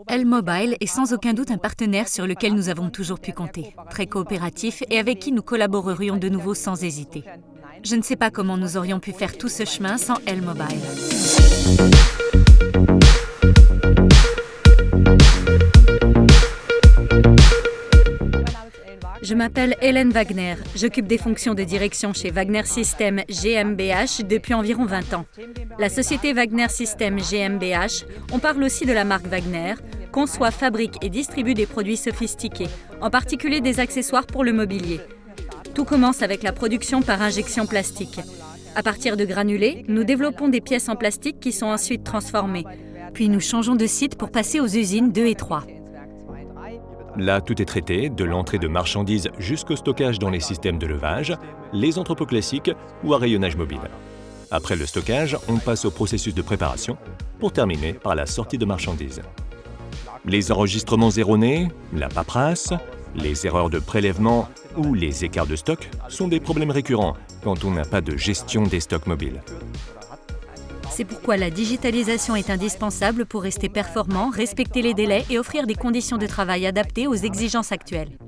L-Mobile est sans aucun doute un partenaire sur lequel nous avons toujours pu compter, très coopératif et avec qui nous collaborerions de nouveau sans hésiter. Je ne sais pas comment nous aurions pu faire tout ce chemin sans L-Mobile. Je m'appelle Hélène Wagner. J'occupe des fonctions de direction chez Wagner System GmbH depuis environ 20 ans. La société Wagner System GmbH, on parle aussi de la marque Wagner, conçoit, fabrique et distribue des produits sophistiqués, en particulier des accessoires pour le mobilier. Tout commence avec la production par injection plastique. À partir de granulés, nous développons des pièces en plastique qui sont ensuite transformées. Puis nous changeons de site pour passer aux usines 2 et 3. Là, tout est traité, de l'entrée de marchandises jusqu'au stockage dans les systèmes de levage, les entrepôts classiques ou à rayonnage mobile. Après le stockage, on passe au processus de préparation pour terminer par la sortie de marchandises. Les enregistrements erronés, la paperasse, les erreurs de prélèvement ou les écarts de stock sont des problèmes récurrents quand on n'a pas de gestion des stocks mobiles. C'est pourquoi la digitalisation est indispensable pour rester performant, respecter les délais et offrir des conditions de travail adaptées aux exigences actuelles.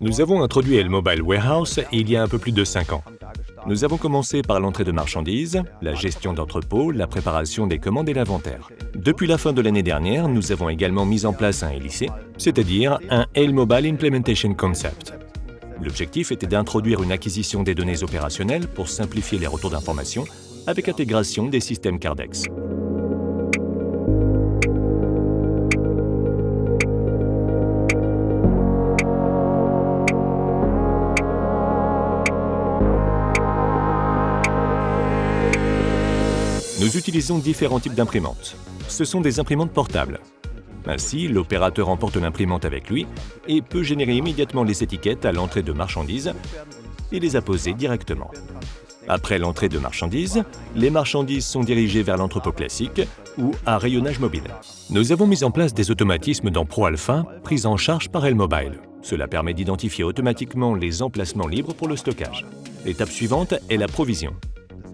Nous avons introduit L-Mobile Warehouse il y a un peu plus de 5 ans. Nous avons commencé par l'entrée de marchandises, la gestion d'entrepôts, la préparation des commandes et l'inventaire. Depuis la fin de l'année dernière, nous avons également mis en place un LIC, c'est-à-dire un L-Mobile Implementation Concept. L'objectif était d'introduire une acquisition des données opérationnelles pour simplifier les retours d'informations avec intégration des systèmes Cardex. Nous utilisons différents types d'imprimantes. Ce sont des imprimantes portables. Ainsi, l'opérateur emporte l'imprimante avec lui et peut générer immédiatement les étiquettes à l'entrée de marchandises et les apposer directement. Après l'entrée de marchandises, les marchandises sont dirigées vers l'entrepôt classique ou à rayonnage mobile. Nous avons mis en place des automatismes dans ProAlpha pris en charge par L-Mobile. Cela permet d'identifier automatiquement les emplacements libres pour le stockage. L'étape suivante est la provision.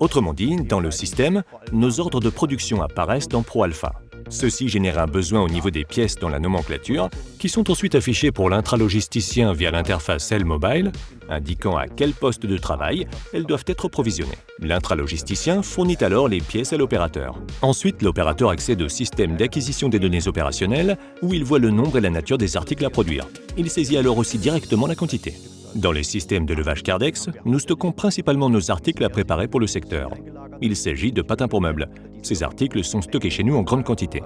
Autrement dit, dans le système, nos ordres de production apparaissent dans ProAlpha. Ceci génère un besoin au niveau des pièces dans la nomenclature, qui sont ensuite affichées pour l'intralogisticien via l'interface L-Mobile, indiquant à quel poste de travail elles doivent être provisionnées. L'intralogisticien fournit alors les pièces à l'opérateur. Ensuite, l'opérateur accède au système d'acquisition des données opérationnelles, où il voit le nombre et la nature des articles à produire. Il saisit alors aussi directement la quantité. Dans les systèmes de levage Cardex, nous stockons principalement nos articles à préparer pour le secteur. Il s'agit de patins pour meubles. Ces articles sont stockés chez nous en grande quantité.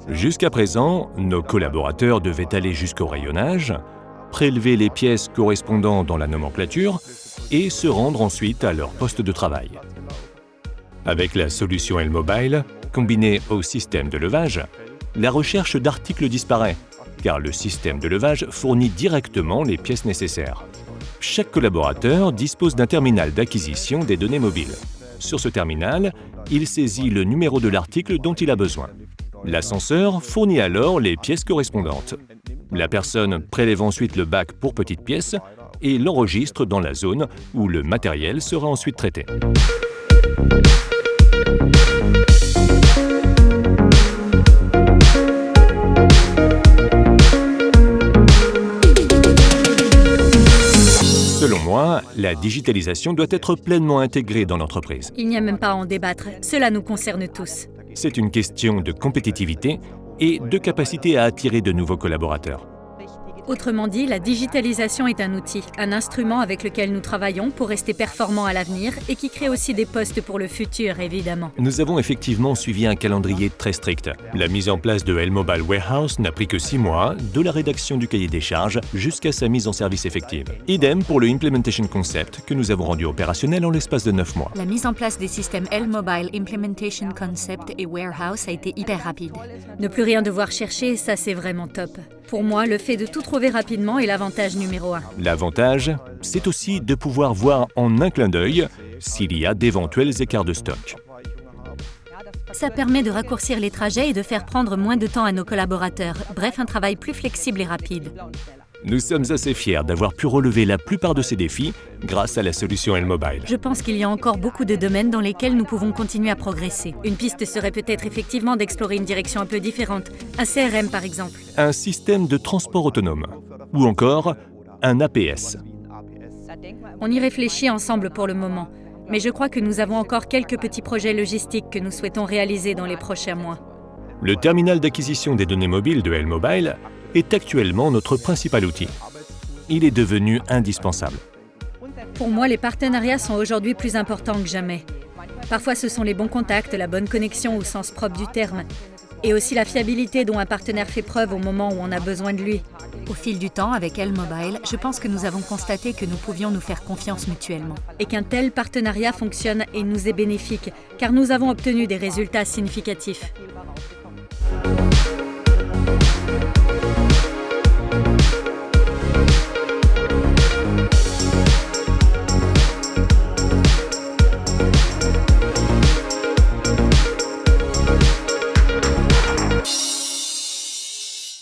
Jusqu'à présent, nos collaborateurs devaient aller jusqu'au rayonnage, prélever les pièces correspondant dans la nomenclature et se rendre ensuite à leur poste de travail. Avec la solution L-Mobile, combinée au système de levage, la recherche d'articles disparaît, car le système de levage fournit directement les pièces nécessaires. Chaque collaborateur dispose d'un terminal d'acquisition des données mobiles. Sur ce terminal, il saisit le numéro de l'article dont il a besoin. L'ascenseur fournit alors les pièces correspondantes. La personne prélève ensuite le bac pour petites pièces et l'enregistre dans la zone où le matériel sera ensuite traité. Selon moi, la digitalisation doit être pleinement intégrée dans l'entreprise. Il n'y a même pas à en débattre, cela nous concerne tous. C'est une question de compétitivité et de capacité à attirer de nouveaux collaborateurs. Autrement dit, la digitalisation est un outil, un instrument avec lequel nous travaillons pour rester performants à l'avenir et qui crée aussi des postes pour le futur, évidemment. Nous avons effectivement suivi un calendrier très strict. La mise en place de L-Mobile Warehouse n'a pris que 6 mois, de la rédaction du cahier des charges jusqu'à sa mise en service effective. Idem pour le Implementation Concept que nous avons rendu opérationnel en l'espace de 9 mois. La mise en place des systèmes L-Mobile Implementation Concept et Warehouse a été hyper rapide. Ne plus rien devoir chercher, ça c'est vraiment top. Pour moi, le fait de tout trouver rapidement est l'avantage numéro 1. L'avantage, c'est aussi de pouvoir voir en un clin d'œil s'il y a d'éventuels écarts de stock. Ça permet de raccourcir les trajets et de faire prendre moins de temps à nos collaborateurs. Bref, un travail plus flexible et rapide. Nous sommes assez fiers d'avoir pu relever la plupart de ces défis grâce à la solution L-Mobile. Je pense qu'il y a encore beaucoup de domaines dans lesquels nous pouvons continuer à progresser. Une piste serait peut-être effectivement d'explorer une direction un peu différente. Un CRM par exemple. Un système de transport autonome. Ou encore un APS. On y réfléchit ensemble pour le moment. Mais je crois que nous avons encore quelques petits projets logistiques que nous souhaitons réaliser dans les prochains mois. Le terminal d'acquisition des données mobiles de L-Mobile est actuellement notre principal outil. Il est devenu indispensable. Pour moi, les partenariats sont aujourd'hui plus importants que jamais. Parfois, ce sont les bons contacts, la bonne connexion au sens propre du terme, et aussi la fiabilité dont un partenaire fait preuve au moment où on a besoin de lui. Au fil du temps, avec L-Mobile, je pense que nous avons constaté que nous pouvions nous faire confiance mutuellement. Et qu'un tel partenariat fonctionne et nous est bénéfique, car nous avons obtenu des résultats significatifs.